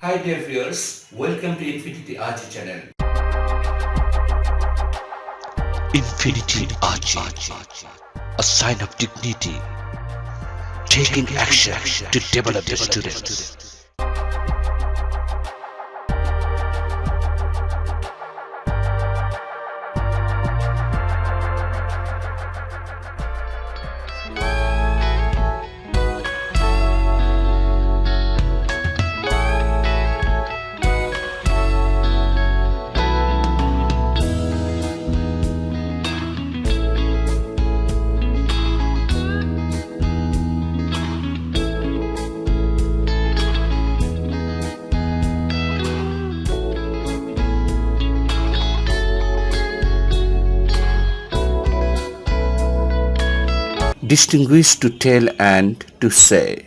Hi dear viewers, welcome to Infinity Ahzee channel. Infinity Ahzee, a sign of dignity, taking action to develop the students. Distinguish to tell and to say.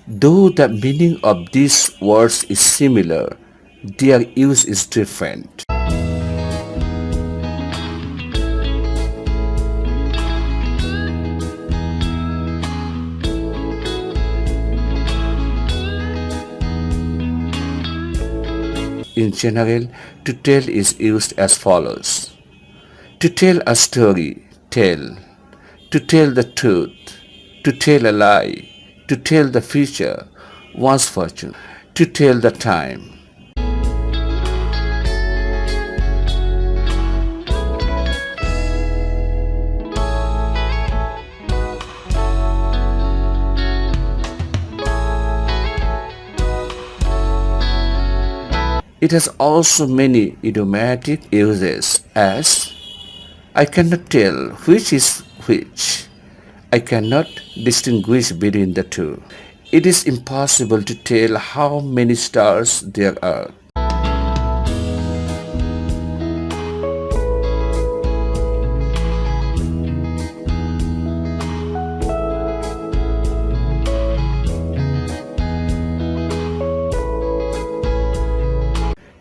Though the meaning of these words is similar, their use is different. In general, to tell is used as follows. To tell a story, tell. To tell the truth, to tell a lie, to tell the future, one's fortune, to tell the time. It has also many idiomatic uses as I cannot tell which is which. I cannot distinguish between the two. It is impossible to tell how many stars there are.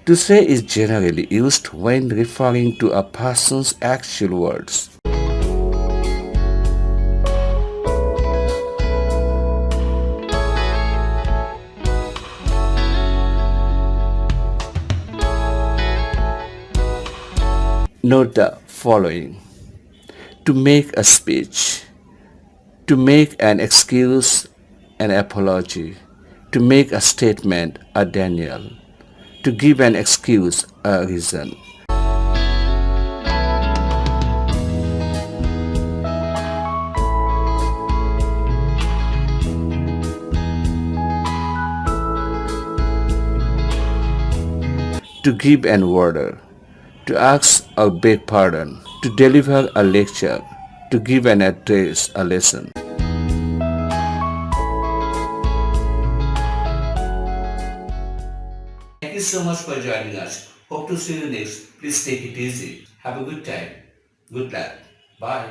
To say is generally used when referring to a person's actual words. Note the following. To make a speech, to make an excuse, an apology, to make a statement, a denial, to give an excuse, a reason. To give an order, to ask or beg pardon, to deliver a lecture, to give an address, a lesson. Thank you so much for joining us. Hope to see you next. Please take it easy. Have a good time. Good luck. Bye.